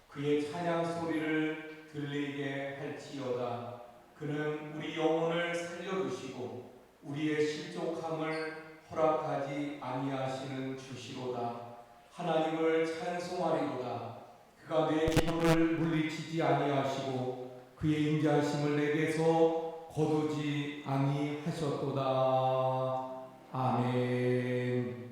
그의 찬양 소리를 들리게 할지어다. 그는 우리 영혼을 살려주시고 우리의 실족함을 허락하지 아니하시는 주시로다. 하나님을 찬송하리로다. 그가 내 기도를 물리치지 아니하시고 그의 인자하심을 내게서 거두지 아니하셨도다. 아멘.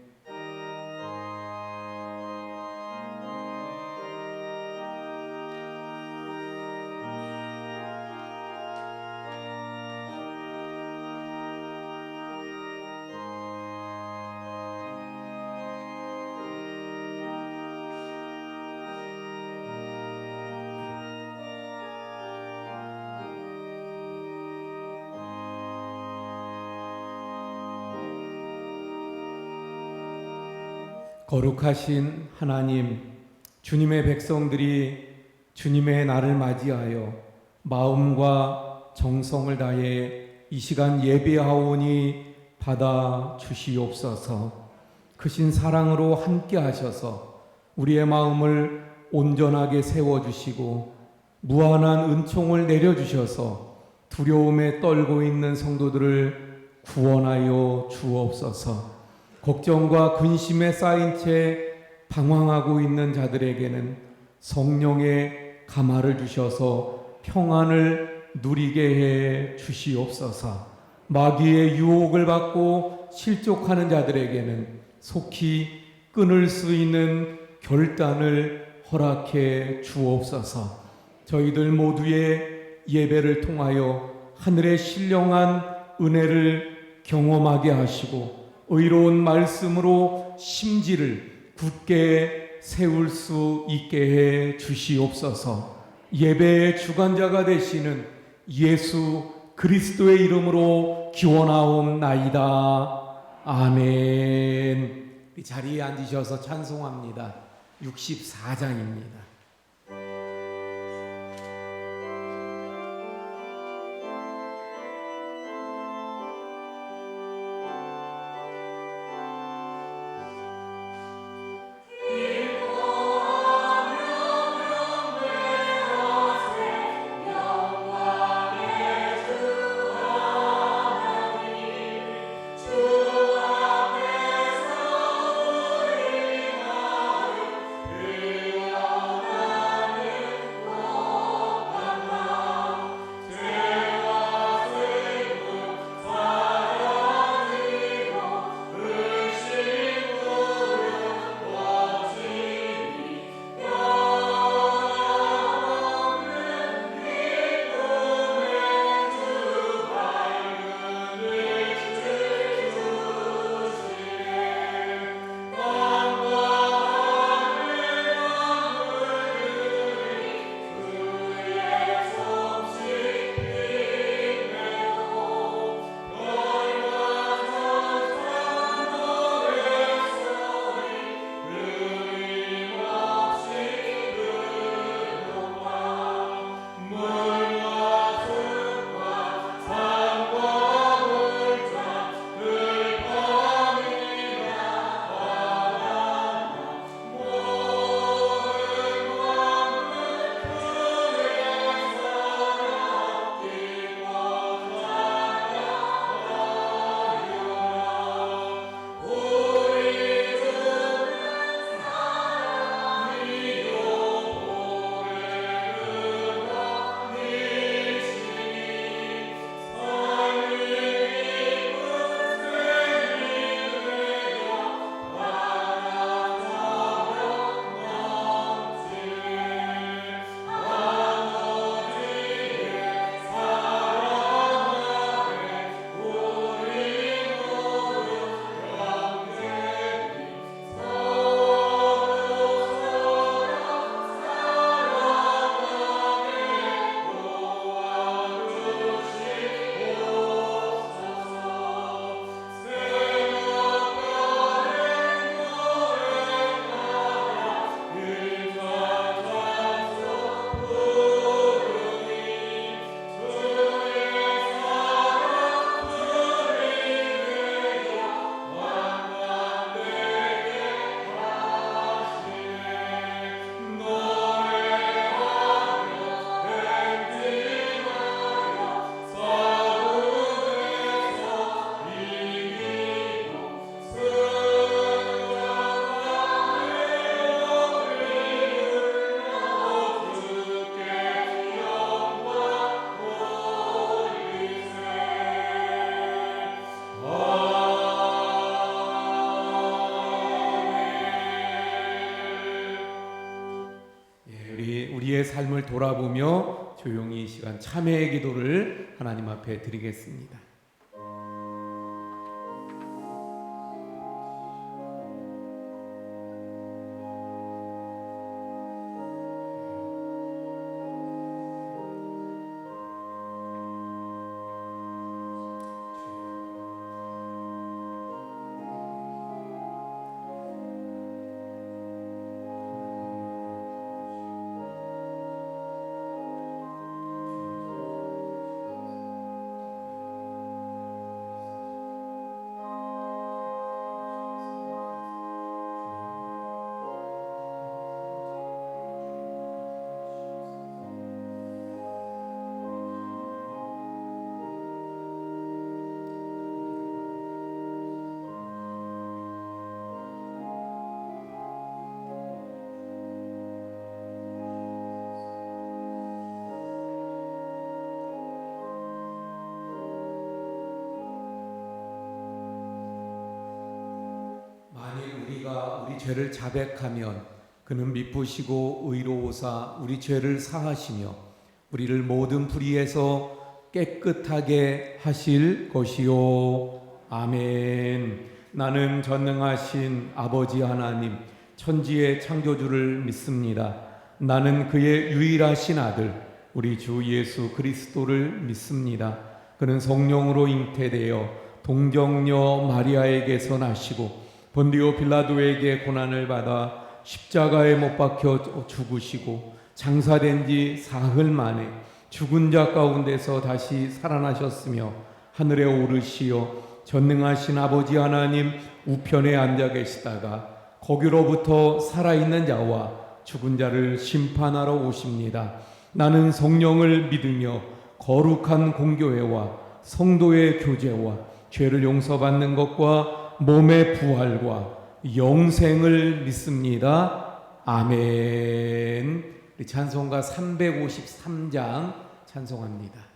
거룩하신 하나님, 주님의 백성들이 주님의 날을 맞이하여 마음과 정성을 다해 이 시간 예배하오니 받아 주시옵소서. 크신 사랑으로 함께 하셔서 우리의 마음을 온전하게 세워주시고 무한한 은총을 내려주셔서 두려움에 떨고 있는 성도들을 구원하여 주옵소서. 걱정과 근심에 쌓인 채 방황하고 있는 자들에게는 성령의 감화를 주셔서 평안을 누리게 해 주시옵소서. 마귀의 유혹을 받고 실족하는 자들에게는 속히 끊을 수 있는 결단을 허락해 주옵소서. 저희들 모두의 예배를 통하여 하늘의 신령한 은혜를 경험하게 하시고 의로운 말씀으로 심지를 굳게 세울 수 있게 해 주시옵소서. 예배의 주관자가 되시는 예수 그리스도의 이름으로 기원하옵나이다. 아멘. 이 자리에 앉으셔서 찬송합니다. 64장입니다. 주와 우리의 삶을 돌아보며 조용히 이 시간 참회의 기도를 하나님 앞에 드리겠습니다. 우리가 우리 죄를 자백하면 그는 미쁘시고 의로우사 우리 죄를 사하시며 우리를 모든 불의에서 깨끗하게 하실 것이요. 아멘. 나는 전능하신 아버지 하나님 천지의 창조주를 믿습니다. 나는 그의 유일하신 아들 우리 주 예수 그리스도를 믿습니다. 그는 성령으로 잉태되어 동정녀 마리아에게서 나시고 본디오 빌라도에게 고난을 받아 십자가에 못 박혀 죽으시고 장사된 지 사흘 만에 죽은 자 가운데서 다시 살아나셨으며 하늘에 오르시어 전능하신 아버지 하나님 우편에 앉아 계시다가 거기로부터 살아있는 자와 죽은 자를 심판하러 오십니다. 나는 성령을 믿으며 거룩한 공교회와 성도의 교제와 죄를 용서받는 것과 몸의 부활과 영생을 믿습니다. 아멘. 우리 찬송가 353장 찬송합니다.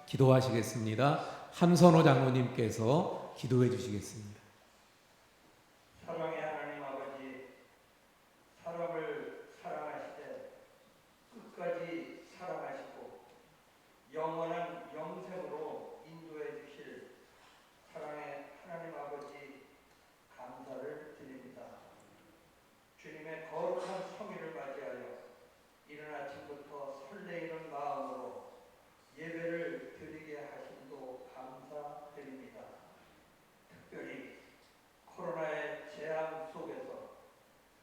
기도하시겠습니다. 함선호 장로님께서 기도해 주시겠습니다. 사랑의 하나님 아버지, 사람을 사랑하시되 끝까지 사랑하시고 영원한 영생으로 인도해 주실 사랑의 하나님 아버지, 감사를 드립니다. 주님의 거룩한 성의를 맞이하여 이른 아침부터 설레이는 마음으로 예배를 드리게 하심도 감사드립니다. 특별히 코로나의 재앙 속에서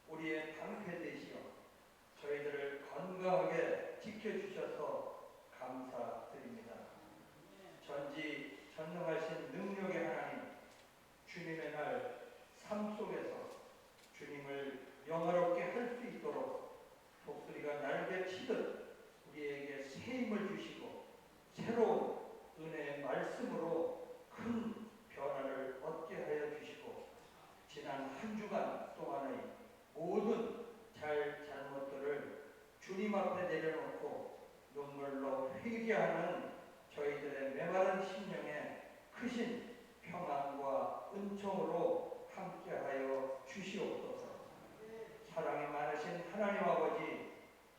우리의 방패 되시어 저희들을 건강하게 지켜주셔서 감사드립니다. 전지전능하신 능력의 하나님, 주님의 날 삶 속에서 주님을 영화롭게 할 수 있도록 독수리가 날개 치듯 우리에게 새 힘을 주시고 새로운 은혜의 말씀으로 큰 변화를 얻게 하여 주시고 지난 한 주간 동안의 모든 잘못들을 주님 앞에 내려놓고 눈물로 회개하는 저희들의 메마른 심령에 크신 평안과 은총으로 함께하여 주시옵소서. 사랑이 많으신 하나님 아버지,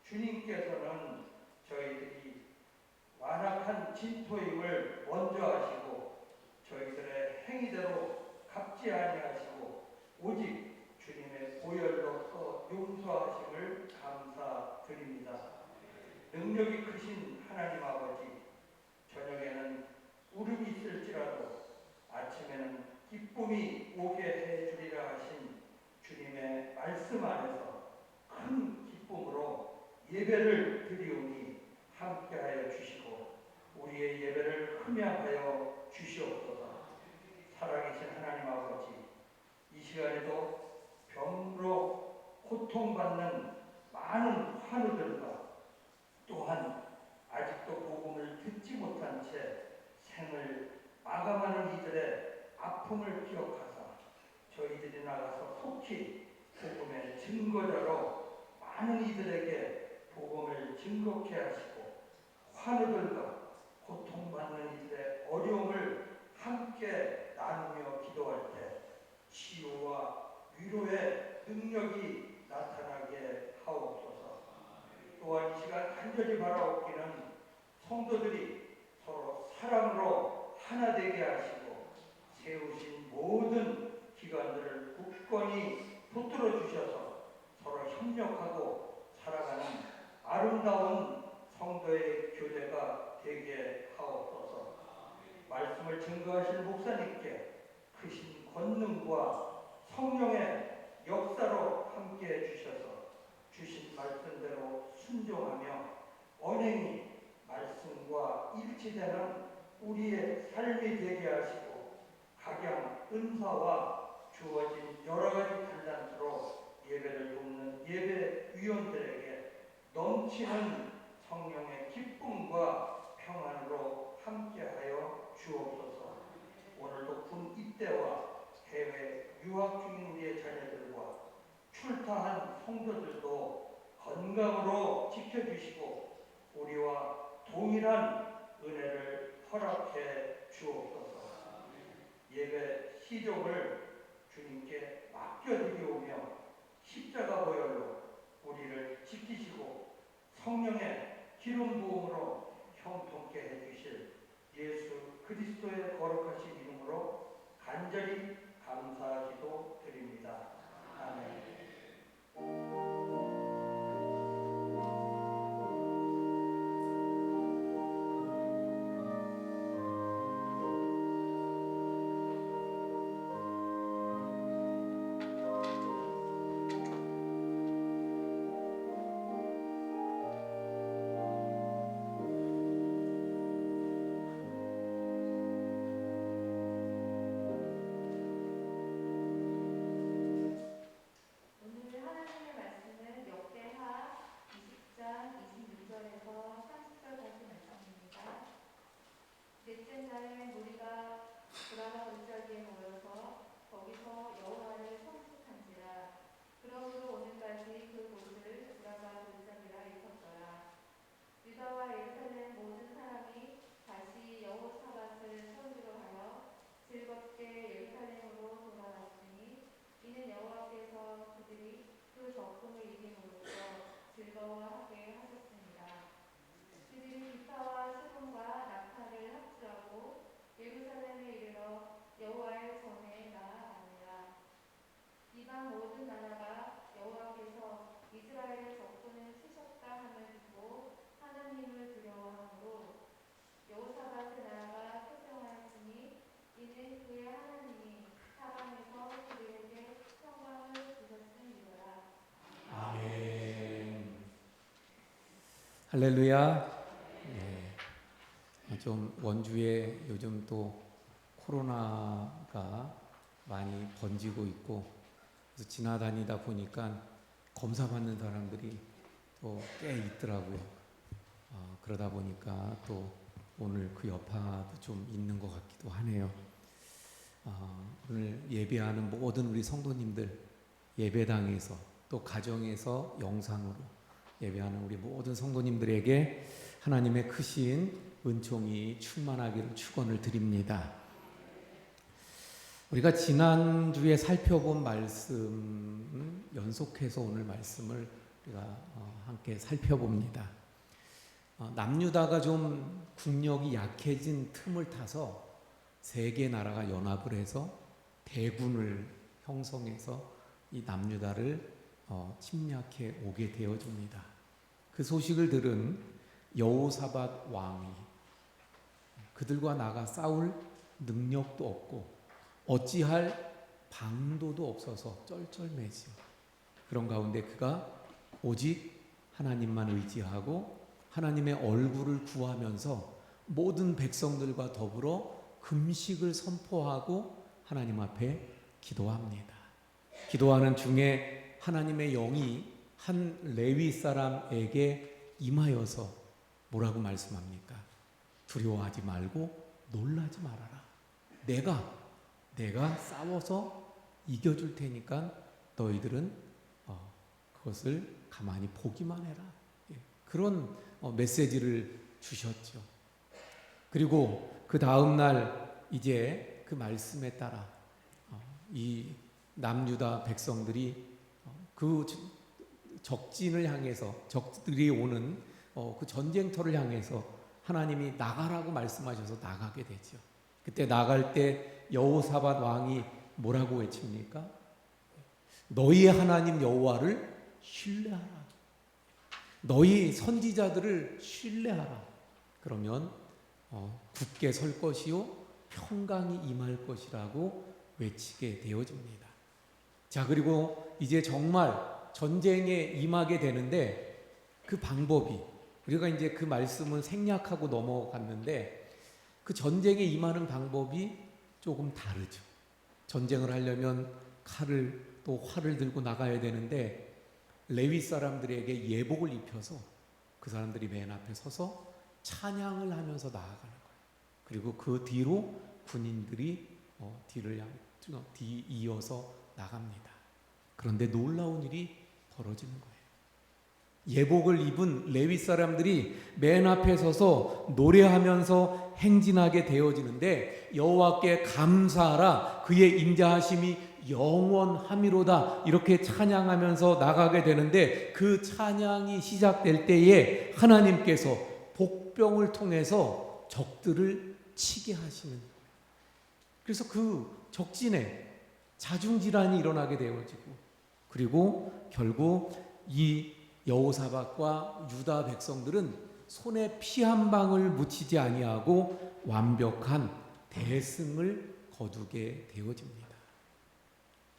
주님께서는 저희들이 완악한 진토임을 먼저 아시고 저희들의 행위대로 갚지 아니하시고 오직 주님의 보혈로서 용서하심을 감사드립니다. 능력이 크신 하나님 아버지, 저녁에는 울음이 있을지라도 아침에는 기쁨이 오게 해주리라 하신 주님의 말씀 안에서 큰 기쁨으로 예배를 드리오니 함께하여 주시고 우리의 예배를 흠양하여 주시옵소서. 살아계신 하나님 아버지, 이 시간에도 병으로 고통받는 많은 환우들과 또한 아직도 복음을 듣지 못한 채 생을 마감하는 이들의 아픔을 기억하사 저희들이 나가서 속히 복음의 증거자로 많은 이들에게 복음을 증거케 하시고 환우들과 고통받는 이들의 어려움을 함께 나누며 기도할 때 치유와 위로의 능력이 나타나게 하옵소서. 또한 이 시간 간절히 바라옵기는 성도들이 서로 사랑으로 하나 되게 하시고 세우신 모든 기관들을 굳건히 붙들어 주셔서 서로 협력하고 살아가는 아름다운 성도의 교제가 되게 하옵소서. 말씀을 증거하실 목사님께 크신 권능과 성령의 역사로 함께해 주셔서 주신 말씀대로 순종하며 언행이 말씀과 일치되는 우리의 삶이 되게 하시고 각양 은사와 주어진 여러 가지 달란트로 예배를 돕는 예배위원들에게 넘치는 성령의 기쁨과 평안으로 함께하여 주옵소서. 오늘도 군 입대와 해외 유학 중인 우리의 자녀들과 출타한 성도들도 건강으로 지켜주시고 우리와 동일한 은혜를 허락해 주옵소서. 예배 시종을 주님께 맡겨드리오며 십자가 보혈로 우리를 지키시고 성령의 기름 부음으로 형통케 해주실 예수 그리스도의 거룩하신 이름으로 간절히 감사기도 드립니다. 아멘. 여호사밧의 나라가 태평하였으니 이는 그의 하나님이 사방에서 그들에게 평강을 주셨음이로라. 아멘. 할렐루야. 좀 원주에 요즘 또 코로나가 많이 번지고 있고, 그래서 지나다니다 보니까 검사 받는 사람들이 또 꽤 있더라고요. 그러다 보니까 또 오늘 그 여파도 좀 있는 것 같기도 하네요. 오늘 예배하는 모든 우리 성도님들, 예배당에서 또 가정에서 영상으로 예배하는 우리 모든 성도님들에게 하나님의 크신 은총이 충만하기를 축원을 드립니다. 우리가 지난주에 살펴본 말씀 연속해서 오늘 말씀을 우리가 함께 살펴봅니다. 남유다가 좀 국력이 약해진 틈을 타서 세 개 나라가 연합을 해서 대군을 형성해서 이 남유다를 침략해 오게 되어줍니다. 그 소식을 들은 여호사밧 왕이 그들과 나가 싸울 능력도 없고 어찌할 방도도 없어서 쩔쩔매지요. 그런 가운데 그가 오직 하나님만 의지하고 하나님의 얼굴을 구하면서 모든 백성들과 더불어 금식을 선포하고 하나님 앞에 기도합니다. 기도하는 중에 하나님의 영이 한 레위 사람에게 임하여서 뭐라고 말씀합니까? 두려워하지 말고 놀라지 말아라. 내가 싸워서 이겨줄 테니까 너희들은 그것을 가만히 보기만 해라. 그런 메시지를 주셨죠. 그리고 그 다음 날 이제 그 말씀에 따라 이 남유다 백성들이 그 적진을 향해서 적들이 오는 그 전쟁터를 향해서 하나님이 나가라고 말씀하셔서 나가게 되죠. 그때 나갈 때 여호사밧 왕이 뭐라고 외칩니까? 너희의 하나님 여호와를 신뢰하라. 너희 선지자들을 신뢰하라. 그러면 굳게 설 것이요 평강이 임할 것이라고 외치게 되어집니다. 자, 그리고 이제 정말 전쟁에 임하게 되는데 그 방법이, 우리가 이제 그 말씀은 생략하고 넘어갔는데 그 전쟁에 임하는 방법이 조금 다르죠. 전쟁을 하려면 칼을 또 활을 들고 나가야 되는데 레위 사람들에게 예복을 입혀서 그 사람들이 맨 앞에 서서 찬양을 하면서 나아가는 거예요. 그리고 그 뒤로 군인들이 뒤 이어서 나갑니다. 그런데 놀라운 일이 벌어지는 거예요. 예복을 입은 레위 사람들이 맨 앞에 서서 노래하면서 행진하게 되어지는데 여호와께 감사하라 그의 인자하심이 영원함이로다 이렇게 찬양하면서 나가게 되는데 그 찬양이 시작될 때에 하나님께서 복병을 통해서 적들을 치게 하시는, 그래서 그 적진에 자중질환이 일어나게 되어지고 그리고 결국 이 여호사밧과 유다 백성들은 손에 피 한 방울 묻히지 아니하고 완벽한 대승을 거두게 되어집니다.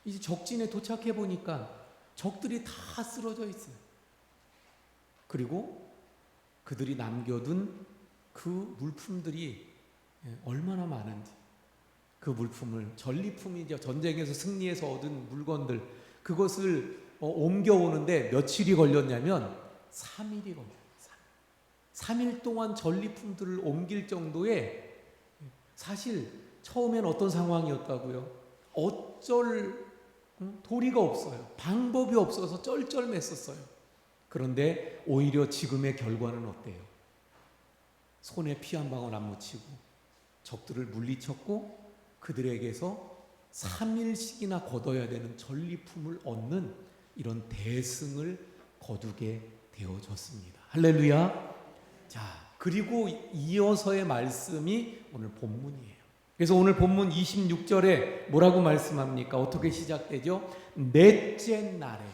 이제 적진에 도착해 보니까 적들이 다 쓰러져 있어요. 그리고 그들이 남겨둔 그 물품들이 얼마나 많은지, 그 물품을 전리품이죠. 전쟁에서 승리해서 얻은 물건들, 그것을 옮겨오는데 며칠이 걸렸냐면 3일이 걸려요. 3일 동안 전리품들을 옮길 정도의, 사실 처음엔 어떤 상황이었다고요? 어쩔 도리가 없어요. 방법이 없어서 쩔쩔맸었어요. 그런데 오히려 지금의 결과는 어때요? 손에 피 한 방울 안 묻히고 적들을 물리쳤고 그들에게서 3일씩이나 거둬야 되는 전리품을 얻는 이런 대승을 거두게 되어졌습니다. 할렐루야. 자, 그리고 이어서의 말씀이 오늘 본문이에요. 그래서 오늘 본문 26절에 뭐라고 말씀합니까? 어떻게 시작되죠? 넷째 날에,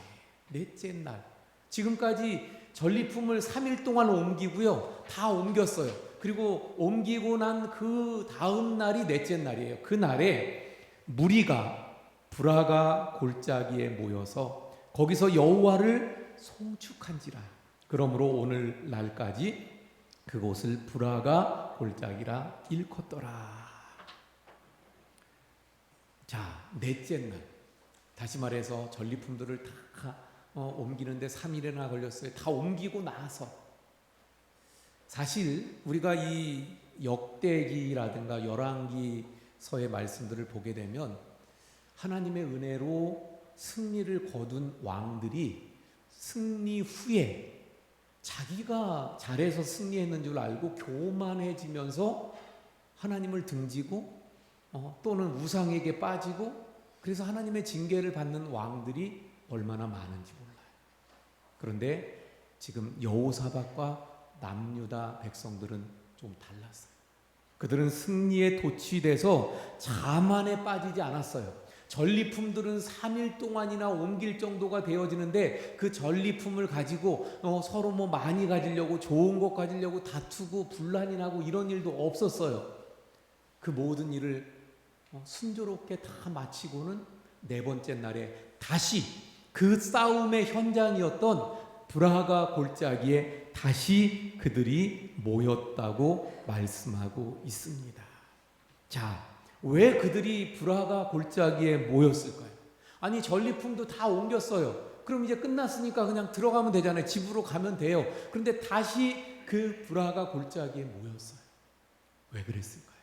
넷째 날. 지금까지 전리품을 3일 동안 옮기고요. 다 옮겼어요. 그리고 옮기고 난 그 다음 날이 넷째 날이에요. 그 날에 무리가 브라가 골짜기에 모여서 거기서 여호와를 송축한지라. 그러므로 오늘 날까지 그곳을 브라가 골짜기라 일컫더라. 자, 넷째 날. 다시 말해서 전리품들을 다 옮기는데 3일이나 걸렸어요. 다 옮기고 나서. 사실 우리가 이 역대기라든가 열왕기서의 말씀들을 보게 되면 하나님의 은혜로 승리를 거둔 왕들이 승리 후에 자기가 잘해서 승리했는 줄 알고 교만해지면서 하나님을 등지고 또는 우상에게 빠지고 그래서 하나님의 징계를 받는 왕들이 얼마나 많은지 몰라요. 그런데 지금 여호사밧과 남유다 백성들은 좀 달랐어요. 그들은 승리에 도취돼서 자만에 빠지지 않았어요. 전리품들은 3일 동안이나 옮길 정도가 되어지는데 그 전리품을 가지고 서로 뭐 많이 가지려고 좋은 것 가지려고 다투고 분란이 나고 이런 일도 없었어요. 그 모든 일을 순조롭게 다 마치고는 네 번째 날에 다시 그 싸움의 현장이었던 브라가 골짜기에 다시 그들이 모였다고 말씀하고 있습니다. 자, 왜 그들이 브라가 골짜기에 모였을까요? 아니, 전리품도 다 옮겼어요. 그럼 이제 끝났으니까 그냥 들어가면 되잖아요. 집으로 가면 돼요. 그런데 다시 그 브라가 골짜기에 모였어요. 왜 그랬을까요?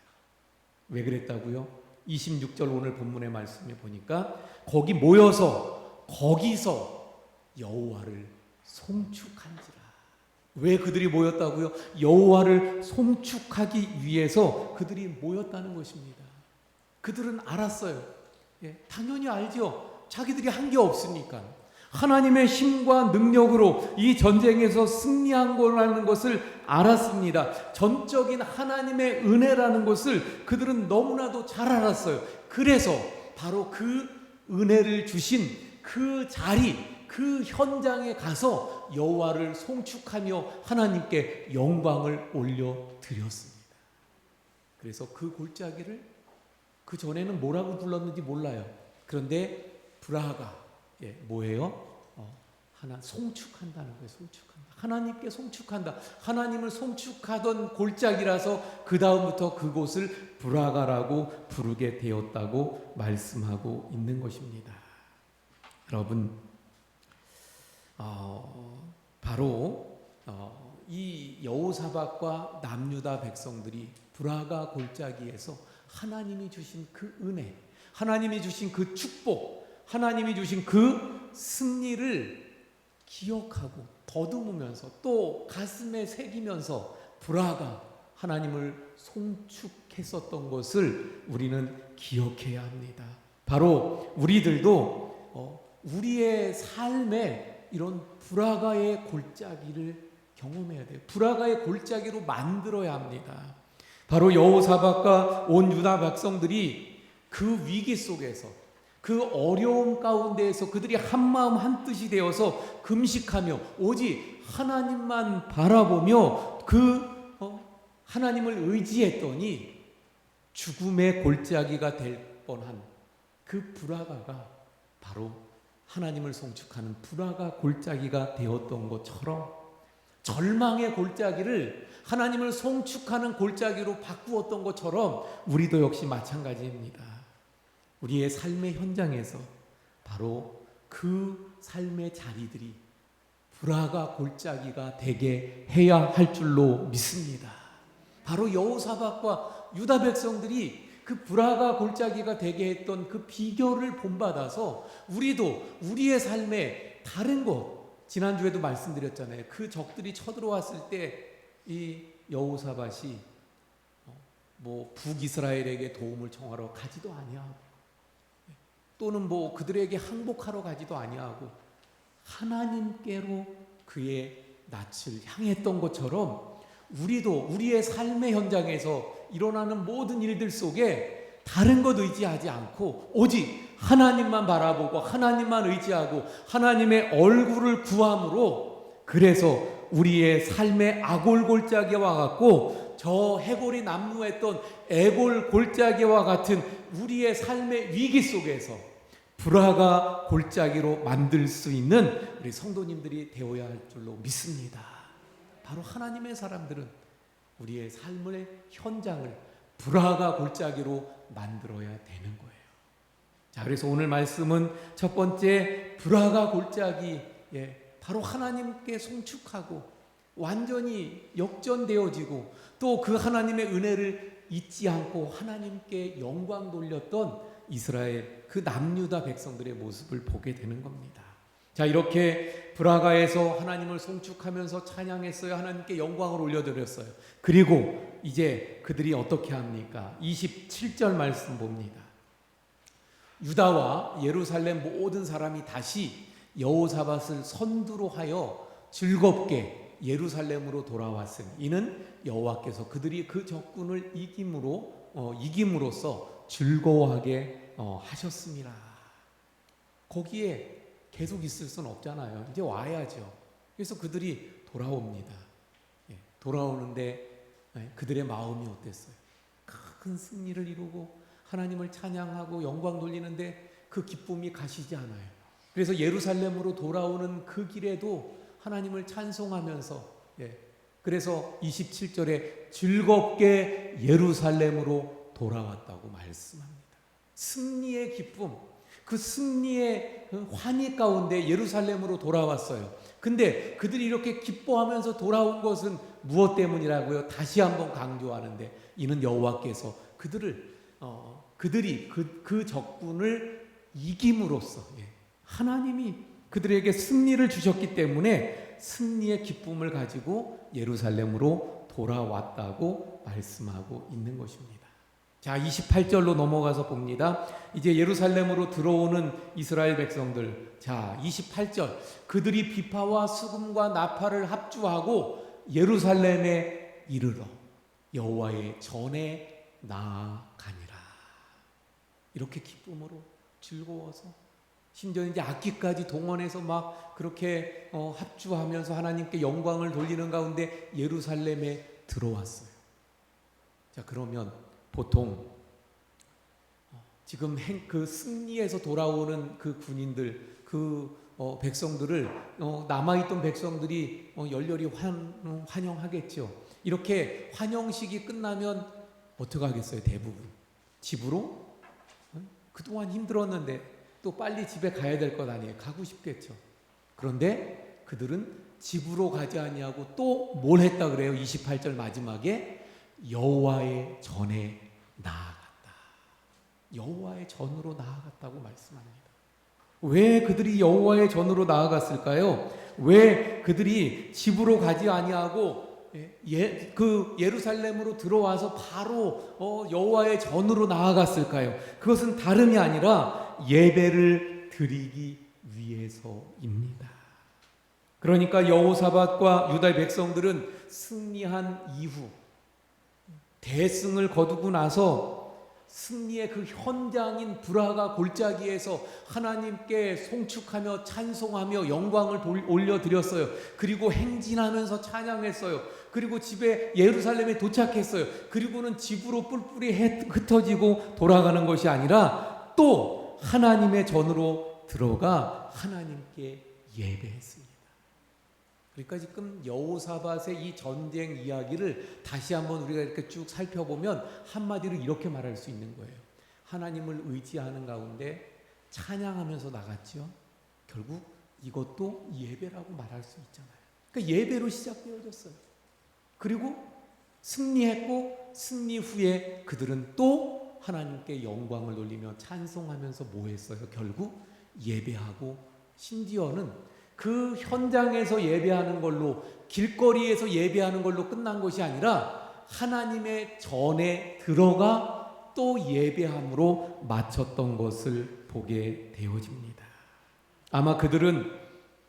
왜 그랬다고요? 26절 오늘 본문의 말씀에 보니까 거기 모여서 거기서 여호와를 송축한지라. 왜 그들이 모였다고요? 여호와를 송축하기 위해서 그들이 모였다는 것입니다. 그들은 알았어요. 당연히 알죠. 자기들이 한 게 없으니까. 하나님의 힘과 능력으로 이 전쟁에서 승리한 거라는 것을 알았습니다. 전적인 하나님의 은혜라는 것을 그들은 너무나도 잘 알았어요. 그래서 바로 그 은혜를 주신 그 자리, 그 현장에 가서 여호와를 송축하며 하나님께 영광을 올려드렸습니다. 그래서 그 골짜기를 그 전에는 뭐라고 불렀는지 몰라요. 그런데 브라가 뭐예요? 하나 송축한다는 거예요. 송축한다. 하나님께 송축한다. 하나님을 송축하던 골짜기라서 그 다음부터 그곳을 브라가라고 부르게 되었다고 말씀하고 있는 것입니다. 여러분, 바로 이 여호사밧과 남유다 백성들이 브라가 골짜기에서 하나님이 주신 그 은혜, 하나님이 주신 그 축복, 하나님이 주신 그 승리를 기억하고 더듬으면서 또 가슴에 새기면서 브라가 하나님을 송축했었던 것을 우리는 기억해야 합니다. 바로 우리들도 우리의 삶에 이런 브라가의 골짜기를 경험해야 돼요. 브라가의 골짜기로 만들어야 합니다. 바로 여호사밧과 온 유다 백성들이 그 위기 속에서 그 어려움 가운데에서 그들이 한마음 한뜻이 되어서 금식하며 오직 하나님만 바라보며 그 하나님을 의지했더니 죽음의 골짜기가 될 뻔한 그 브라가가 바로 하나님을 송축하는 브라가 골짜기가 되었던 것처럼 절망의 골짜기를 하나님을 송축하는 골짜기로 바꾸었던 것처럼 우리도 역시 마찬가지입니다. 우리의 삶의 현장에서 바로 그 삶의 자리들이 브라가 골짜기가 되게 해야 할 줄로 믿습니다. 바로 여호사밧과 유다 백성들이 그 브라가 골짜기가 되게 했던 그 비결을 본받아서 우리도 우리의 삶에 다른 것, 지난주에도 말씀드렸잖아요. 그 적들이 쳐들어왔을 때 이 여호사밧이 북이스라엘에게 도움을 청하러 가지도 아니하고 또는 그들에게 항복하러 가지도 아니하고 하나님께로 그의 낯을 향했던 것처럼 우리도 우리의 삶의 현장에서 일어나는 모든 일들 속에 다른 것 의지하지 않고 오직 하나님만 바라보고 하나님만 의지하고 하나님의 얼굴을 구함으로 그래서 우리의 삶의 아골골짜기에 와갖고 저 해골이 난무했던 애골 골짜기와 같은 우리의 삶의 위기 속에서 불화가 골짜기로 만들 수 있는 우리 성도님들이 되어야 할 줄로 믿습니다. 바로 하나님의 사람들은 우리의 삶의 현장을 불화가 골짜기로 만들어야 되는 거예요. 자, 그래서 오늘 말씀은 첫 번째 불화가 골짜기, 바로 하나님께 송축하고 완전히 역전되어지고 또 그 하나님의 은혜를 잊지 않고 하나님께 영광 돌렸던 이스라엘 그 남유다 백성들의 모습을 보게 되는 겁니다. 자, 이렇게 브라가에서 하나님을 송축하면서 찬양했어요. 하나님께 영광을 올려드렸어요. 그리고 이제 그들이 어떻게 합니까? 27절 말씀 봅니다. 유다와 예루살렘 모든 사람이 다시 여호사밧을 선두로 하여 즐겁게 예루살렘으로 돌아왔으니 이는 여호와께서 그들이 그 적군을 이김으로써 즐거워하게 하셨습니다. 거기에 계속 있을 수는 없잖아요. 이제 와야죠. 그래서 그들이 돌아옵니다. 돌아오는데 그들의 마음이 어땠어요? 큰 승리를 이루고 하나님을 찬양하고 영광 돌리는데 그 기쁨이 가시지 않아요. 그래서 예루살렘으로 돌아오는 그 길에도 하나님을 찬송하면서, 그래서 27절에 즐겁게 예루살렘으로 돌아왔다고 말씀합니다. 승리의 기쁨, 그 승리의 환희 가운데 예루살렘으로 돌아왔어요. 근데 그들이 이렇게 기뻐하면서 돌아온 것은 무엇 때문이라고요? 다시 한번 강조하는데 이는 여호와께서 그들이 그 적군을 이김으로써 하나님이 그들에게 승리를 주셨기 때문에 승리의 기쁨을 가지고 예루살렘으로 돌아왔다고 말씀하고 있는 것입니다. 자, 28절로 넘어가서 봅니다. 이제 예루살렘으로 들어오는 이스라엘 백성들. 자, 28절. 그들이 비파와 수금과 나팔을 합주하고 예루살렘에 이르러 여호와의 전에 나아가니라. 이렇게 기쁨으로 즐거워서 심지어 이제 악기까지 동원해서 막 그렇게 합주하면서 하나님께 영광을 돌리는 가운데 예루살렘에 들어왔어요. 자, 그러면 보통 지금 그 승리에서 돌아오는 그 군인들, 그 백성들을 남아있던 백성들이 열렬히 환영하겠죠. 이렇게 환영식이 끝나면 어떻게 하겠어요? 대부분 집으로 그동안 힘들었는데 또 빨리 집에 가야 될 것 아니에요. 가고 싶겠죠. 그런데 그들은 집으로 가지 아니하고 또 뭘 했다 그래요? 28절 마지막에 여호와의 전에 나아갔다. 여호와의 전으로 나아갔다고 말씀합니다. 왜 그들이 여호와의 전으로 나아갔을까요? 왜 그들이 집으로 가지 아니하고 그 예루살렘으로 들어와서 바로 여호와의 전으로 나아갔을까요? 그것은 다름이 아니라 예배를 드리기 위해서입니다. 그러니까 여호사밧과 유다의 백성들은 승리한 이후 대승을 거두고 나서 승리의 그 현장인 브라가 골짜기에서 하나님께 송축하며 찬송하며 영광을 올려드렸어요. 그리고 행진하면서 찬양했어요. 그리고 집에 예루살렘에 도착했어요. 그리고는 집으로 뿔뿔이 흩어지고 돌아가는 것이 아니라 또 하나님의 전으로 들어가 하나님께 예배했습니다. 그러니까 지금 여호사밧의 이 전쟁 이야기를 다시 한번 우리가 이렇게 쭉 살펴보면 한마디로 이렇게 말할 수 있는 거예요. 하나님을 의지하는 가운데 찬양하면서 나갔죠. 결국 이것도 예배라고 말할 수 있잖아요. 그러니까 예배로 시작되어졌어요. 그리고 승리했고 승리 후에 그들은 또 하나님께 영광을 돌리며 찬송하면서 뭐 했어요? 결국 예배하고 심지어는 그 현장에서 예배하는 걸로 길거리에서 예배하는 걸로 끝난 것이 아니라 하나님의 전에 들어가 또 예배함으로 마쳤던 것을 보게 되어집니다. 아마 그들은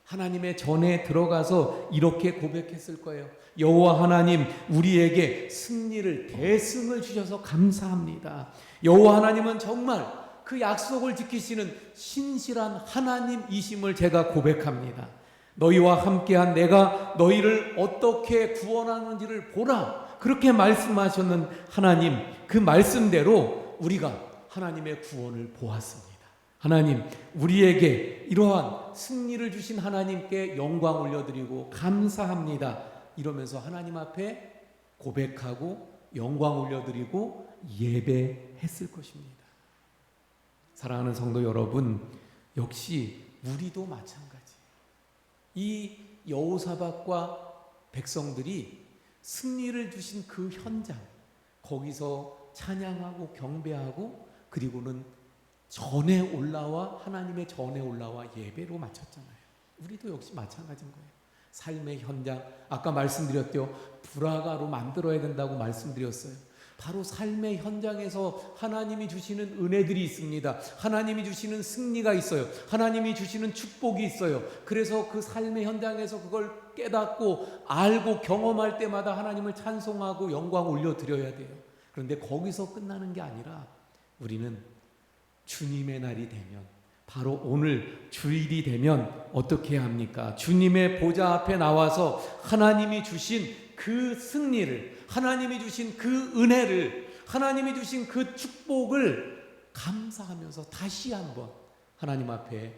하나님의 전에 들어가서 이렇게 고백했을 거예요. 여호와 하나님, 우리에게 승리를 대승을 주셔서 감사합니다. 여호와 하나님은 정말 그 약속을 지키시는 신실한 하나님이심을 제가 고백합니다. 너희와 함께한 내가 너희를 어떻게 구원하는지를 보라. 그렇게 말씀하셨는 하나님, 그 말씀대로 우리가 하나님의 구원을 보았습니다. 하나님, 우리에게 이러한 승리를 주신 하나님께 영광 올려드리고 감사합니다. 이러면서 하나님 앞에 고백하고 영광 올려드리고 예배했을 것입니다. 사랑하는 성도 여러분, 역시 우리도 마찬가지. 이 여호사밧과 백성들이 승리를 주신 그 현장, 거기서 찬양하고 경배하고 그리고는 전에 올라와 하나님의 전에 올라와 예배로 마쳤잖아요. 우리도 역시 마찬가지인 거예요. 삶의 현장, 아까 말씀드렸죠. 불화가로 만들어야 된다고 말씀드렸어요. 바로 삶의 현장에서 하나님이 주시는 은혜들이 있습니다. 하나님이 주시는 승리가 있어요. 하나님이 주시는 축복이 있어요. 그래서 그 삶의 현장에서 그걸 깨닫고 알고 경험할 때마다 하나님을 찬송하고 영광 올려드려야 돼요. 그런데 거기서 끝나는 게 아니라 우리는 주님의 날이 되면, 바로 오늘 주일이 되면 어떻게 해야 합니까? 주님의 보좌 앞에 나와서 하나님이 주신 그 승리를, 하나님이 주신 그 은혜를, 하나님이 주신 그 축복을 감사하면서 다시 한번 하나님 앞에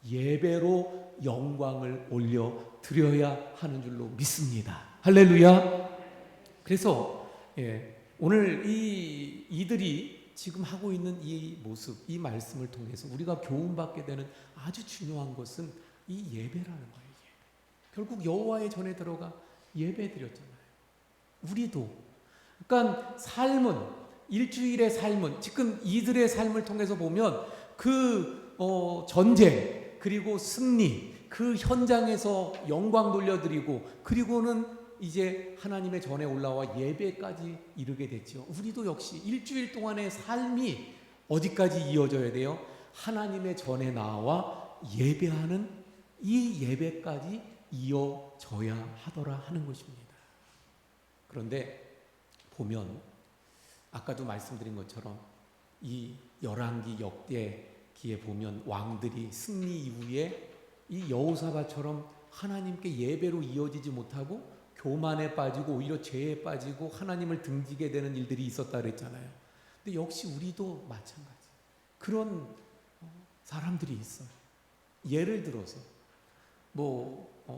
예배로 영광을 올려 드려야 하는 줄로 믿습니다. 할렐루야. 그래서 오늘 이들이 지금 하고 있는 이 모습, 이 말씀을 통해서 우리가 교훈받게 되는 아주 중요한 것은 이 예배라는 거예요. 결국 여호와의 전에 들어가 예배 드렸잖아요. 우리도. 그러니까 삶은, 일주일의 삶은, 지금 이들의 삶을 통해서 보면 그 전쟁, 그리고 승리, 그 현장에서 영광 돌려드리고 그리고는 이제 하나님의 전에 올라와 예배까지 이르게 됐죠. 우리도 역시 일주일 동안의 삶이 어디까지 이어져야 돼요? 하나님의 전에 나와 예배하는 이 예배까지 이어져야 하더라 하는 것입니다. 그런데 보면 아까도 말씀드린 것처럼 이 열왕기 역대기에 보면 왕들이 승리 이후에 이 여호사밧처럼 하나님께 예배로 이어지지 못하고 교만에 빠지고 오히려 죄에 빠지고 하나님을 등지게 되는 일들이 있었다 그랬잖아요. 근데 역시 우리도 마찬가지. 그런 사람들이 있어요. 예를 들어서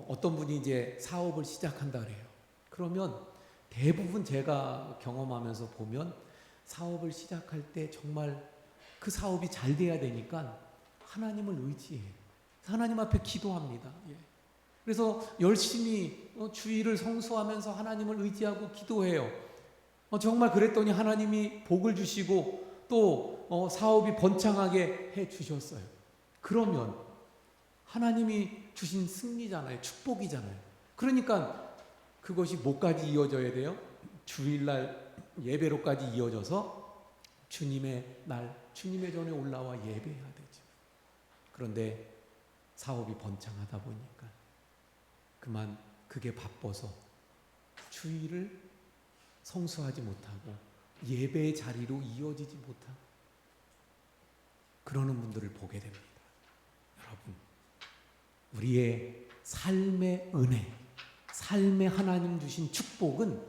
어떤 분이 이제 사업을 시작한다 그래요. 그러면 대부분 제가 경험하면서 보면 사업을 시작할 때 정말 그 사업이 잘 돼야 되니까 하나님을 의지해요. 하나님 앞에 기도합니다. 그래서 열심히 주일을 성수하면서 하나님을 의지하고 기도해요. 정말 그랬더니 하나님이 복을 주시고 또 사업이 번창하게 해 주셨어요. 그러면 하나님이 주신 승리잖아요. 축복이잖아요. 그러니까 그것이 뭐까지 이어져야 돼요? 주일날 예배로까지 이어져서 주님의 날, 주님의 전에 올라와 예배해야 되죠. 그런데 사업이 번창하다 보니까 그만 그게 바빠서 주일을 성수하지 못하고 예배의 자리로 이어지지 못하고 그러는 분들을 보게 됩니다. 여러분, 우리의 삶의 은혜, 삶의 하나님 주신 축복은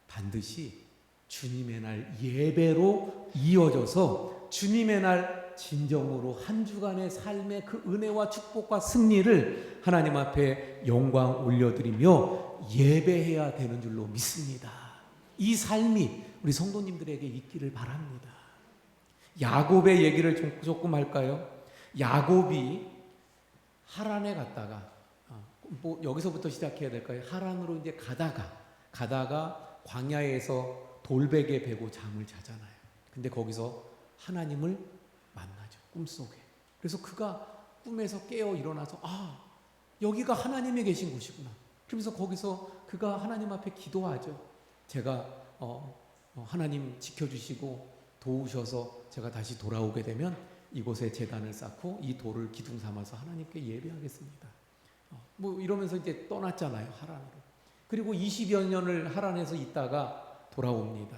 반드시 주님의 날 예배로 이어져서 주님의 날 진정으로 한 주간의 삶의 그 은혜와 축복과 승리를 하나님 앞에 영광 올려드리며 예배해야 되는 줄로 믿습니다. 이 삶이 우리 성도님들에게 있기를 바랍니다. 야곱의 얘기를 조금 할까요? 야곱이 하란에 갔다가 여기서부터 시작해야 될까요? 하란으로 이제 가다가 광야에서 돌베개 베고 잠을 자잖아요. 근데 거기서 하나님을 만나죠. 꿈속에. 그래서 그가 꿈에서 깨어 일어나서 여기가 하나님이 계신 곳이구나. 그러면서 거기서 그가 하나님 앞에 기도하죠. 제가 하나님 지켜주시고 도우셔서 제가 다시 돌아오게 되면 이곳에 제단을 쌓고 이 돌을 기둥 삼아서 하나님께 예배하겠습니다. 이러면서 이제 떠났잖아요. 하란으로. 그리고 20여 년을 하란에서 있다가 돌아옵니다.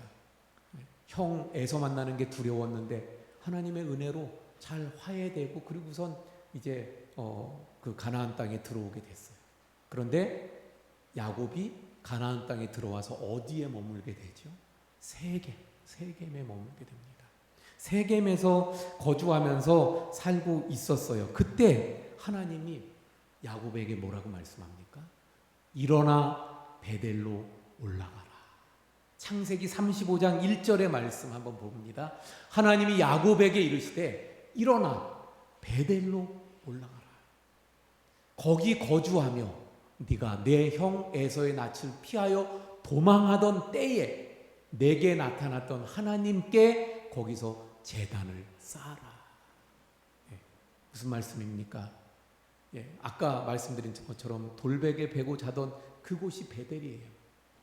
형 에서 만나는 게 두려웠는데 하나님의 은혜로 잘 화해되고 그리고선 이제 그 가나안 땅에 들어오게 됐어요. 그런데 야곱이 가나안 땅에 들어와서 어디에 머물게 되죠? 세겜에 머물게 됩니다. 세겜에서 거주하면서 살고 있었어요. 그때 하나님이 야곱에게 뭐라고 말씀합니까? 일어나 베델로 올라가라. 창세기 35장 1절의 말씀 한번 봅니다. 하나님이 야곱에게 이르시되 일어나 베델로 올라가라. 거기 거주하며 네가 내 형 에서의 낯을 피하여 도망하던 때에 내게 나타났던 하나님께 거기서 제단을 쌓아라. 무슨 말씀입니까? 아까 말씀드린 것처럼 돌베개 베고 자던 그곳이 베델이에요.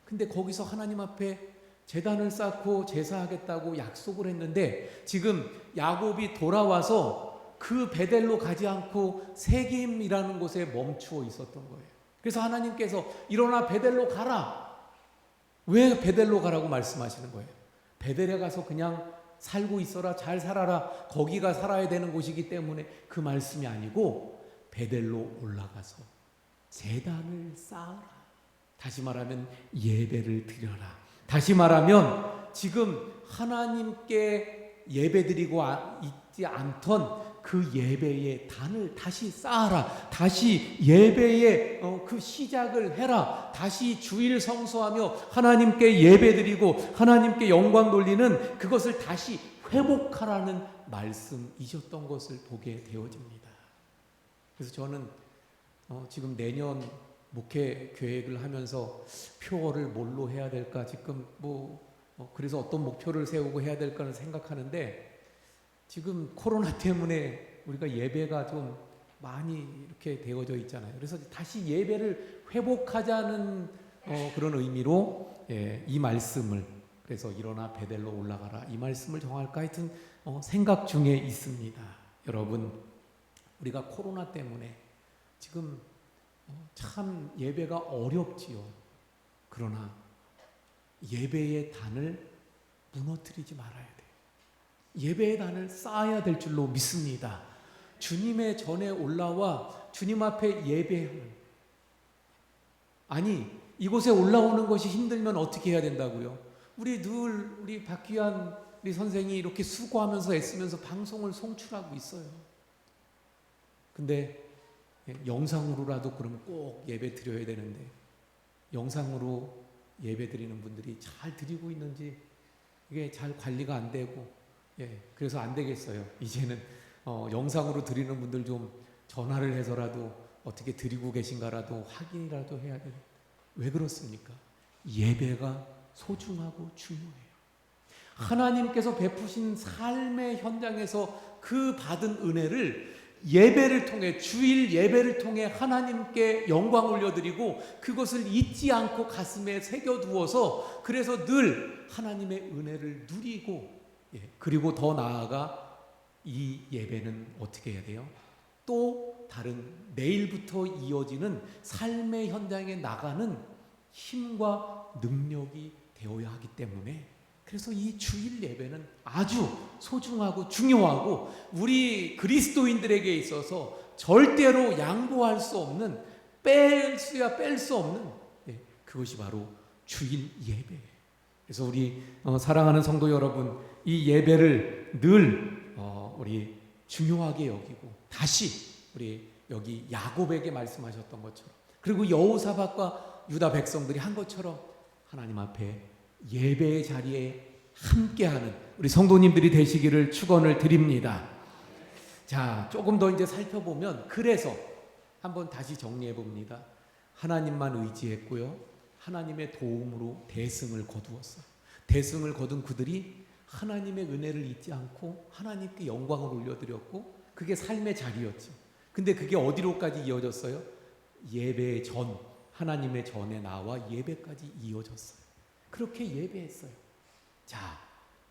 근데 거기서 하나님 앞에 제단을 쌓고 제사하겠다고 약속을 했는데 지금 야곱이 돌아와서 그 베델로 가지 않고 세겜이라는 곳에 멈추어 있었던 거예요. 그래서 하나님께서 일어나 베델로 가라. 왜 베델로 가라고 말씀하시는 거예요? 베델에 가서 그냥 살고 있어라, 잘 살아라, 거기가 살아야 되는 곳이기 때문에 그 말씀이 아니고 베델로 올라가서 제단을 쌓아라. 다시 말하면 예배를 드려라. 다시 말하면 지금 하나님께 예배드리고 있지 않던 그 예배의 단을 다시 쌓아라. 다시 예배의 그 시작을 해라. 다시 주일 성수하며 하나님께 예배드리고 하나님께 영광 돌리는 그것을 다시 회복하라는 말씀이셨던 것을 보게 되어집니다. 그래서 저는 지금 내년 목회 계획을 하면서 표어를 뭘로 해야 될까 지금 그래서 어떤 목표를 세우고 해야 될까를 생각하는데 지금 코로나 때문에 우리가 예배가 좀 많이 이렇게 되어져 있잖아요. 그래서 다시 예배를 회복하자는 그런 의미로 이 말씀을 그래서 일어나 베델로 올라가라 이 말씀을 정할까 하여튼 생각 중에 있습니다. 여러분 우리가 코로나 때문에 지금 참 예배가 어렵지요. 그러나 예배의 단을 무너뜨리지 말아야 돼요. 예배의 단을 쌓아야 될 줄로 믿습니다. 주님의 전에 올라와 주님 앞에 예배하는 아니 이곳에 올라오는 것이 힘들면 어떻게 해야 된다고요? 우리 박귀한 우리 선생이 이렇게 수고하면서 애쓰면서 방송을 송출하고 있어요. 근데 영상으로라도 그러면 꼭 예배 드려야 되는데 영상으로 예배 드리는 분들이 잘 드리고 있는지 이게 잘 관리가 안 되고 그래서 안 되겠어요. 이제는 영상으로 드리는 분들 좀 전화를 해서라도 어떻게 드리고 계신가라도 확인이라도 해야 돼요. 왜 그렇습니까? 예배가 소중하고 중요해요. 하나님께서 베푸신 삶의 현장에서 그 받은 은혜를 예배를 통해 주일 예배를 통해 하나님께 영광 올려드리고 그것을 잊지 않고 가슴에 새겨두어서 그래서 늘 하나님의 은혜를 누리고 그리고 더 나아가 이 예배는 어떻게 해야 돼요? 또 다른 내일부터 이어지는 삶의 현장에 나가는 힘과 능력이 되어야 하기 때문에 그래서 이 주일 예배는 아주 소중하고 중요하고 우리 그리스도인들에게 있어서 절대로 양보할 수 없는 뺄 수 없는 그것이 바로 주일 예배예요. 그래서 우리 사랑하는 성도 여러분 이 예배를 늘 우리 중요하게 여기고 다시 우리 여기 야곱에게 말씀하셨던 것처럼 그리고 여호사밧과 유다 백성들이 한 것처럼 하나님 앞에 예배의 자리에 함께하는 우리 성도님들이 되시기를 축원을 드립니다. 자, 조금 더 이제 살펴보면 그래서 한번 다시 정리해 봅니다. 하나님만 의지했고요. 하나님의 도움으로 대승을 거두었어요. 대승을 거둔 그들이 하나님의 은혜를 잊지 않고 하나님께 영광을 올려드렸고 그게 삶의 자리였죠. 근데 그게 어디로까지 이어졌어요? 예배의 전, 하나님의 전에 나와 예배까지 이어졌어요. 그렇게 예배했어요. 자,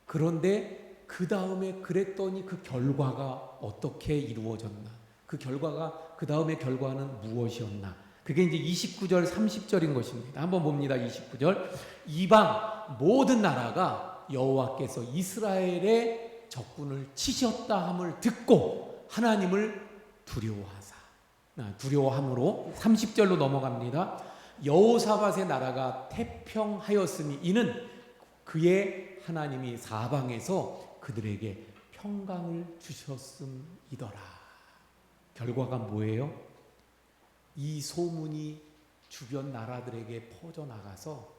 그런데 그 다음에 그랬더니 그 결과가 어떻게 이루어졌나? 그 결과가 그 다음의 결과는 무엇이었나? 그게 이제 29절 30절인 것입니다. 한번 봅니다. 29절 이방 모든 나라가 여호와께서 이스라엘의 적군을 치셨다 함을 듣고 하나님을 두려워하사 두려워함으로 30절로 넘어갑니다. 여호사밧의 나라가 태평하였으니 이는 그의 하나님이 사방에서 그들에게 평강을 주셨음이더라. 결과가 뭐예요? 이 소문이 주변 나라들에게 퍼져나가서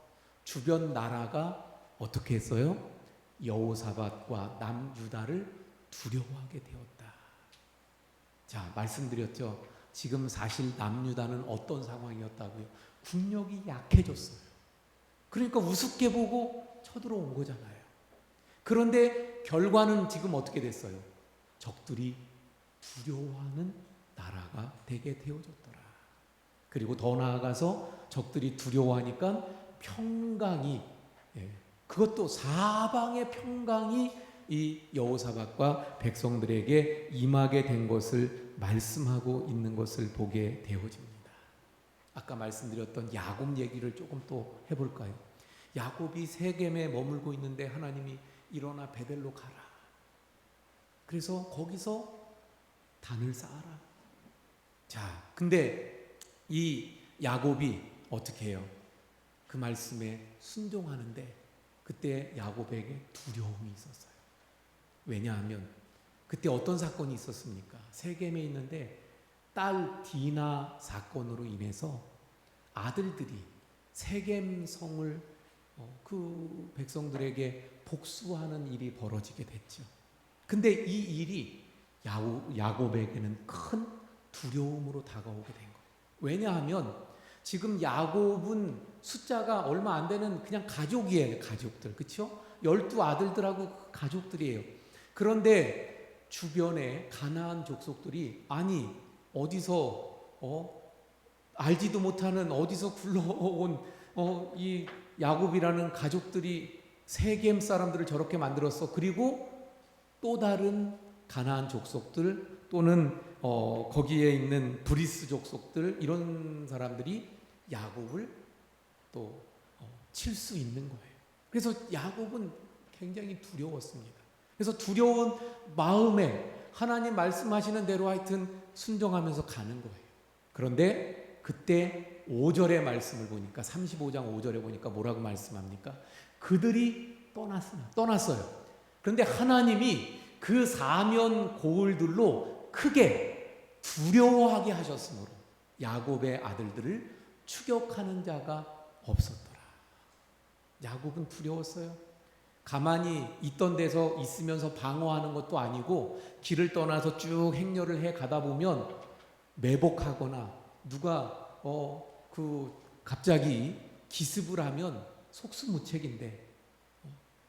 주변 나라가 어떻게 했어요? 여호사밧과 남유다를 두려워하게 되었다. 자, 말씀드렸죠. 지금 사실 남유다는 어떤 상황이었다고요? 국력이 약해졌어요. 그러니까 우습게 보고 쳐들어온 거잖아요. 그런데 결과는 지금 어떻게 됐어요? 적들이 두려워하는 나라가 되게 되어졌더라. 그리고 더 나아가서 적들이 두려워하니까 평강이, 그것도 사방의 평강이 이 여호사밧과 백성들에게 임하게 된 것을 말씀하고 있는 것을 보게 되어집니다. 아까 말씀드렸던 야곱 얘기를 조금 또 해볼까요? 야곱이 세겜에 머물고 있는데 하나님이 일어나 베델로 가라. 그래서 거기서 단을 쌓아라. 자, 근데 이 야곱이 어떻게 해요? 그 말씀에 순종하는데 그때 야곱에게 두려움이 있었어요. 왜냐하면 그때 어떤 사건이 있었습니까? 세겜에 있는데 딸 디나 사건으로 인해서 아들들이 세겜 성을 그 백성들에게 복수하는 일이 벌어지게 됐죠. 근데 이 일이 야곱에게는 큰 두려움으로 다가오게 된 거예요. 왜냐하면 지금 야곱은 숫자가 얼마 안 되는 그냥 가족이에요. 가족들. 그렇죠? 12아들들하고 가족들이에요. 그런데 주변에 가나안 족속들이 아니 어디서 알지도 못하는 어디서 굴러온 이 야곱이라는 가족들이 세겜 사람들을 저렇게 만들었어. 그리고 또 다른 가나안 족속들 또는 거기에 있는 브리스 족속들 이런 사람들이 야곱을 또 칠 수 있는 거예요. 그래서 야곱은 굉장히 두려웠습니다. 그래서 두려운 마음에 하나님 말씀하시는 대로 하여튼 순종하면서 가는 거예요. 그런데 그때 5절의 말씀을 보니까 35장 5절에 보니까 뭐라고 말씀합니까? 그들이 떠났어요. 그런데 하나님이 그 사면 고을들로 크게 두려워하게 하셨으므로 야곱의 아들들을 추격하는 자가 없었더라. 야곱은 두려웠어요. 가만히 있던 데서 있으면서 방어하는 것도 아니고 길을 떠나서 쭉 행렬을 해 가다 보면 매복하거나 누가 갑자기 기습을 하면 속수무책인데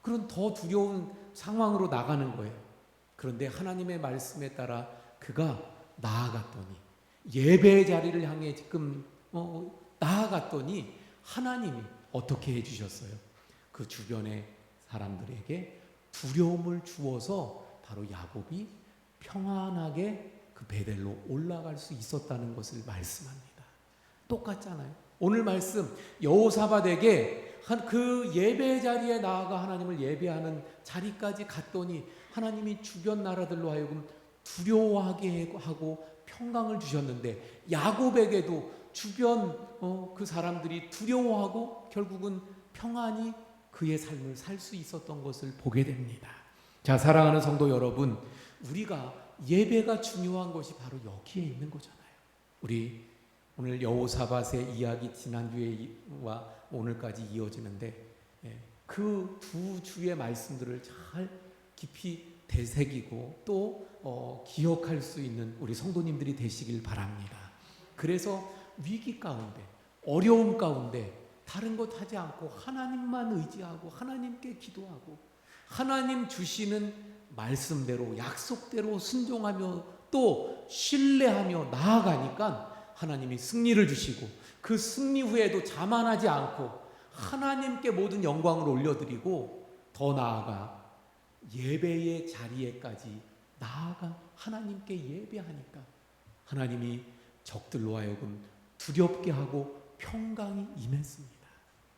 그런 더 두려운 상황으로 나가는 거예요. 그런데 하나님의 말씀에 따라 그가 나아갔더니 예배의 자리를 향해 지금 나아갔더니 하나님이 어떻게 해주셨어요? 그 주변의 사람들에게 두려움을 주어서 바로 야곱이 평안하게 그 베델로 올라갈 수 있었다는 것을 말씀합니다. 똑같잖아요. 오늘 말씀 여호사밧에게 그 예배 자리에 나아가 하나님을 예배하는 자리까지 갔더니 하나님이 주변 나라들로 하여금 두려워하게 하고 평강을 주셨는데 야곱에게도 주변 그 사람들이 두려워하고 결국은 평안히 그의 삶을 살 수 있었던 것을 보게 됩니다. 자, 사랑하는 성도 여러분, 우리가 예배가 중요한 것이 바로 여기에 있는 거잖아요. 우리 오늘 여호사밧의 이야기 지난주에와 오늘까지 이어지는데 그 두 주의 말씀들을 잘 깊이 되새기고 또 기억할 수 있는 우리 성도님들이 되시길 바랍니다. 그래서 위기 가운데 어려움 가운데 다른 것 하지 않고 하나님만 의지하고 하나님께 기도하고 하나님 주시는 말씀대로 약속대로 순종하며 또 신뢰하며 나아가니까 하나님이 승리를 주시고 그 승리 후에도 자만하지 않고 하나님께 모든 영광을 올려드리고 더 나아가 예배의 자리에까지 나아가 하나님께 예배하니까 하나님이 적들로 하여금 두렵게 하고 평강이 임했습니다.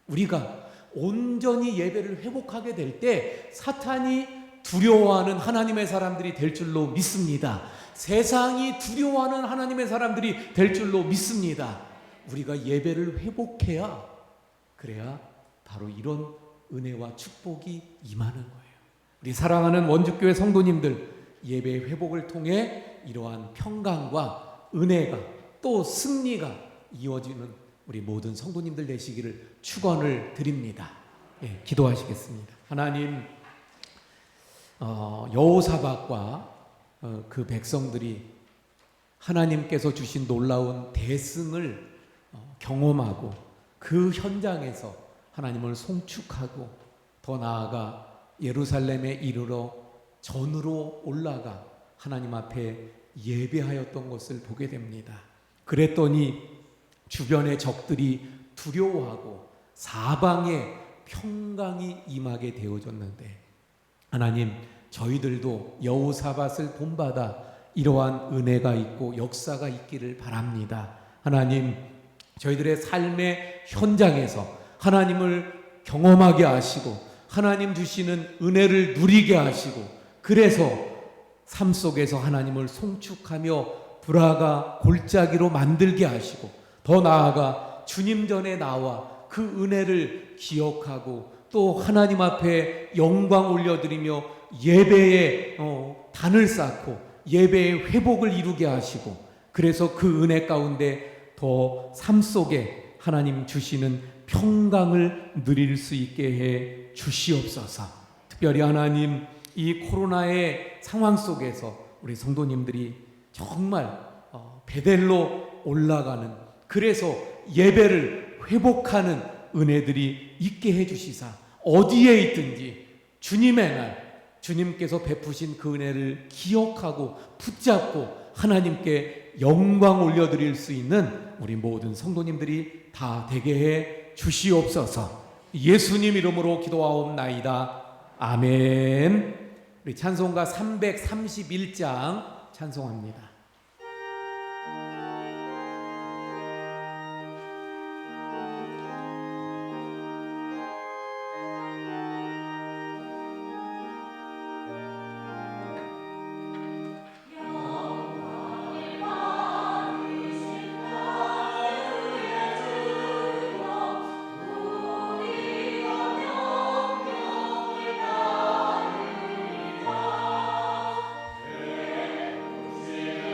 우리가 온전히 예배를 회복하게 될 때 사탄이 두려워하는 하나님의 사람들이 될 줄로 믿습니다. 세상이 두려워하는 하나님의 사람들이 될 줄로 믿습니다. 우리가 예배를 회복해야, 그래야 바로 이런 은혜와 축복이 임하는 거예요. 우리 사랑하는 원주교회 성도님들, 예배 회복을 통해 이러한 평강과 은혜가 또 승리가 이어지는 우리 모든 성도님들 되시기를 축원을 드립니다. 예, 기도하시겠습니다. 하나님, 여호사밧과 그 백성들이 하나님께서 주신 놀라운 대승을 경험하고 그 현장에서 하나님을 송축하고 더 나아가 예루살렘에 이르러 전으로 올라가 하나님 앞에 예배하였던 것을 보게 됩니다. 그랬더니 주변의 적들이 두려워하고 사방에 평강이 임하게 되어졌는데, 하나님, 저희들도 여호사밧을 본받아 이러한 은혜가 있고 역사가 있기를 바랍니다. 하나님, 저희들의 삶의 현장에서 하나님을 경험하게 하시고 하나님 주시는 은혜를 누리게 하시고, 그래서 삶 속에서 하나님을 송축하며 불화가 골짜기로 만들게 하시고, 더 나아가 주님 전에 나와 그 은혜를 기억하고 또 하나님 앞에 영광 올려드리며 예배에 단을 쌓고 예배의 회복을 이루게 하시고, 그래서 그 은혜 가운데 더 삶 속에 하나님 주시는 평강을 누릴 수 있게 해 주시옵소서. 특별히 하나님, 이 코로나의 상황 속에서 우리 성도님들이 정말 베델로 올라가는, 그래서 예배를 회복하는 은혜들이 있게 해주시사 어디에 있든지 주님의 날, 주님께서 베푸신 그 은혜를 기억하고 붙잡고 하나님께 영광 올려드릴 수 있는 우리 모든 성도님들이 다 되게 해 주시옵소서. 예수님 이름으로 기도하옵나이다. 아멘. 우리 찬송가 331장 찬송합니다. 주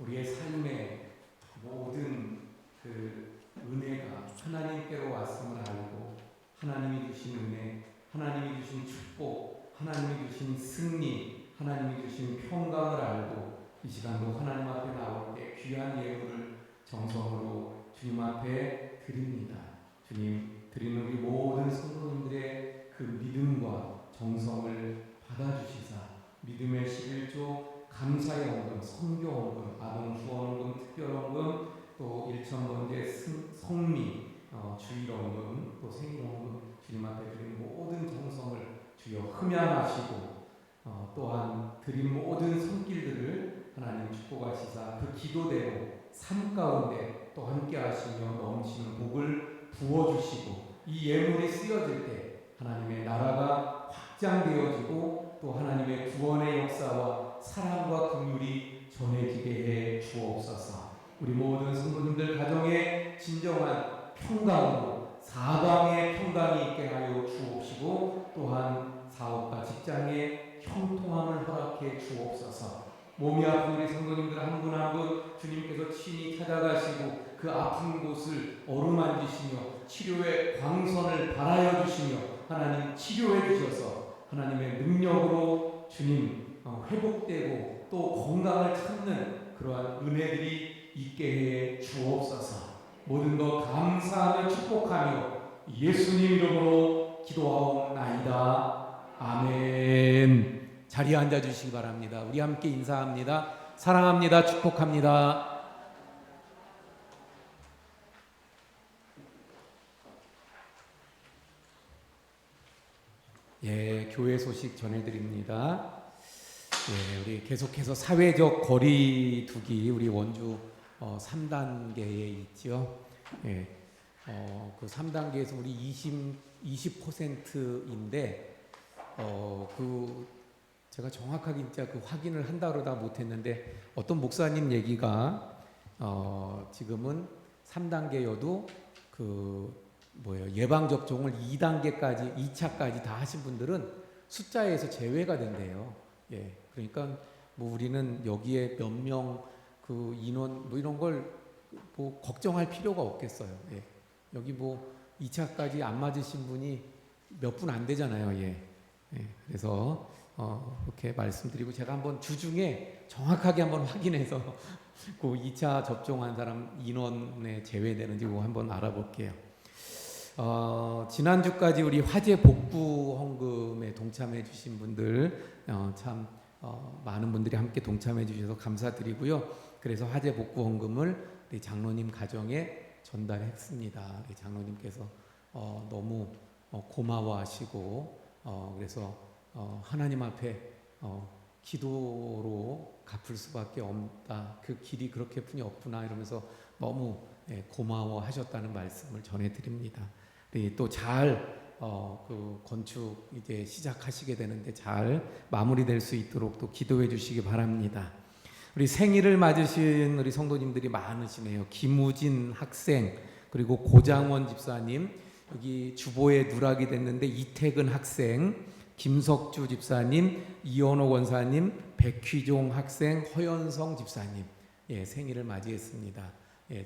우리의 삶의 모든 그 은혜가 하나님께로 왔음을 알고 하나님이 주신 은혜, 하나님이 주신 축복, 하나님이 주신 승리, 하나님이 주신 평강을 알고 이 시간도 하나님 앞에 나올 때 귀한 예물을 정성으로 주님 앞에 드립니다. 주님, 드리는 우리 모든 성도님들의 그 믿음과 정성을 받아주시사 믿음의 11조, 감사의 헌금, 선교 헌금, 아동 후원 헌금, 특별 헌금, 또 일천번제 성미, 주일 헌금, 또 생일 헌금 주님 앞에 드린 모든 정성을 주여 흠양하시고 또한 드린 모든 손길들을 하나님 축복하시사 그 기도대로 삶 가운데 또 함께 하시며 넘치는 복을 부어주시고 이 예물이 쓰여질 때 하나님의 나라가 확장되어지고 또 하나님의 구원의 역사와 사랑과 긍휼이 전해지게 해 주옵소서. 우리 모든 성도님들 가정에 진정한 평강으로 사방의 평강이 있게 하여 주옵시고 또한 사업과 직장에 형통함을 허락해 주옵소서. 몸이 아픈 우리 성도님들 한 분 한 분 주님께서 친히 찾아가시고 그 아픈 곳을 어루만지시며 치료의 광선을 발하여 주시며 하나님 치료해 주셔서 하나님의 능력으로 주님 회복되고 또 건강을 찾는 그러한 은혜들이 있게 해 주옵소서. 모든 것 감사하며 축복하며 예수님 이름으로 기도하옵나이다. 아멘. 자리에 앉아주시기 바랍니다. 우리 함께 인사합니다. 사랑합니다. 축복합니다. 예, 교회 소식 전해드립니다. 예, 우리 계속해서 사회적 거리두기 우리 원주 3단계에 있죠. 예, 그 3단계에서 우리 20%인데 제가 정확하게 진짜 그 확인을 한다 그러다 못했는데 어떤 목사님 얘기가 지금은 3단계여도 예방 접종을 2단계까지 2차까지 다 하신 분들은 숫자에서 제외가 된대요. 예, 그러니까 우리는 여기에 몇 명 그 인원 이런 걸 걱정할 필요가 없겠어요. 예, 여기 2차까지 안 맞으신 분이 몇 분 안 되잖아요. 예, 그래서 이렇게 말씀드리고 제가 한번 주중에 정확하게 한번 확인해서 그 2차 접종한 사람 인원에 제외되는지 한번 알아볼게요. 지난주까지 우리 화재 복구 헌금에 동참해 주신 분들 참 많은 분들이 함께 동참해 주셔서 감사드리고요. 그래서 화재 복구 헌금을 우리 장로님 가정에 전달했습니다. 우리 장로님께서 너무 고마워하시고 그래서 하나님 앞에 기도로 갚을 수밖에 없다. 그 길이 그렇게 뿐이 없구나 이러면서 너무 고마워하셨다는 말씀을 전해드립니다. 또 잘 그 건축 이제 시작하시게 되는데 잘 마무리될 수 있도록 또 기도해 주시기 바랍니다. 우리 생일을 맞으신 우리 성도님들이 많으시네요. 김우진 학생 그리고 고장원 집사님 여기 주보에 누락이 됐는데 이태근 학생 김석주 집사님, 이현호 권사님, 백휘종 학생, 허연성 집사님 생일을 맞이했습니다.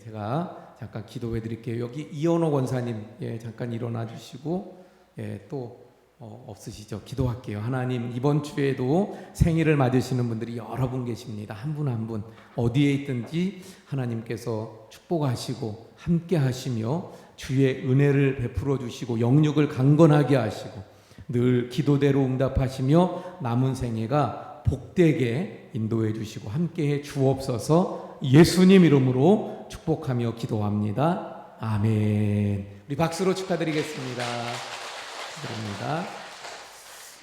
제가 잠깐 기도해 드릴게요. 여기 이현호 권사님 잠깐 일어나 주시고 또 없으시죠? 기도할게요. 하나님 이번 주에도 생일을 맞으시는 분들이 여러 분 계십니다. 한 분 한 분 어디에 있든지 하나님께서 축복하시고 함께 하시며 주의 은혜를 베풀어 주시고 영육을 강건하게 하시고 늘 기도대로 응답하시며 남은 생애가 복되게 인도해 주시고 함께해 주옵소서. 예수님 이름으로 축복하며 기도합니다. 아멘. 우리 박수로 축하드리겠습니다. 축하드립니다.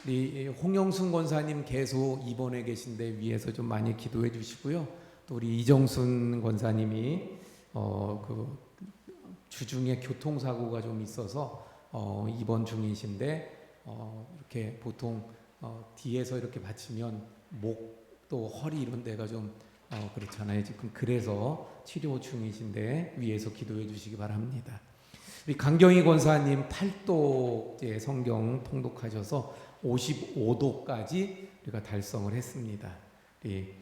우리 홍영순 권사님 계속 입원해 계신데 위에서 좀 많이 기도해 주시고요. 또 우리 이정순 권사님이 그 주중에 교통사고가 좀 있어서 입원 중이신데 이렇게 보통 뒤에서 이렇게 받치면 목 또 허리 이런 데가 좀 그렇잖아요. 지금 그래서 치료 중이신데 위에서 기도해 주시기 바랍니다. 우리 강경희 권사님 8도 성경 통독하셔서 55도까지 우리가 달성을 했습니다. 우리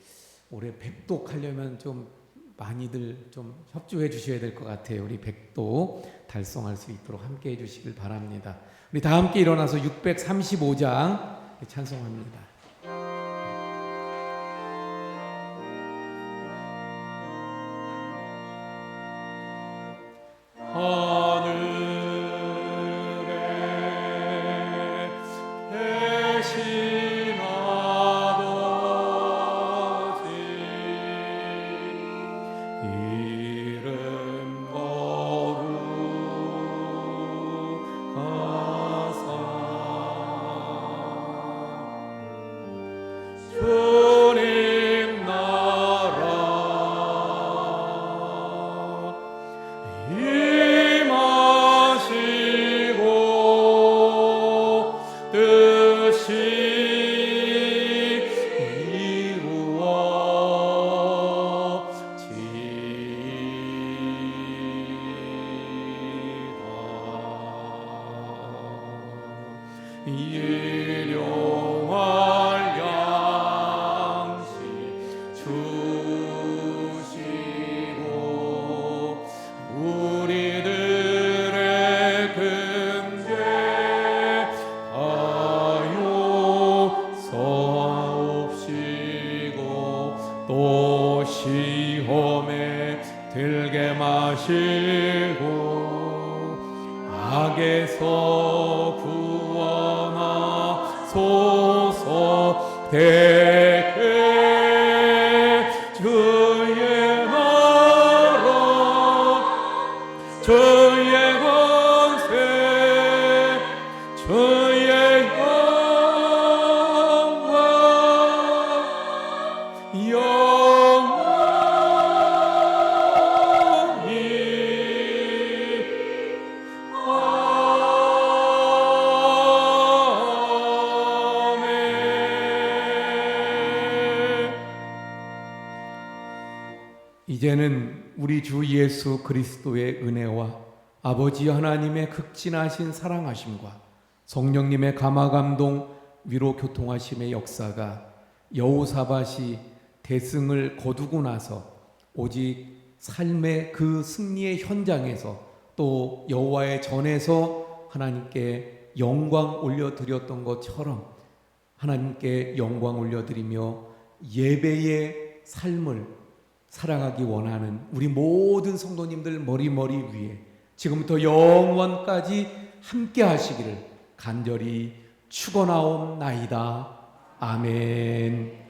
올해 100독 하려면 좀 많이들 좀 협조해 주셔야 될 것 같아요. 우리 100독 달성할 수 있도록 함께 해 주시길 바랍니다. 우리 다 함께 일어나서 635장 찬송합니다. 하늘에 계신 아버지 이름 거룩하사 주님 나라 임하시고 뜻이 이루어지이다. 일용할 양식 주시고 우리들의 금괴하여 사옵시고 또 시험에 들게 마시고 악에서 구원하소서. 대개 주의 나라 주의 권세 주의 이제는 우리 주 예수 그리스도의 은혜와 아버지 하나님의 극진하신 사랑하심과 성령님의 감화감동 위로 교통하심의 역사가 여호사밧이 대승을 거두고 나서 오직 삶의 그 승리의 현장에서 또 여호와의 전에서 하나님께 영광 올려드렸던 것처럼 하나님께 영광 올려드리며 예배의 삶을 살아가기 원하는 우리 모든 성도님들 머리머리 위에 지금부터 영원까지 함께 하시기를 간절히 축원하옵나이다. 아멘.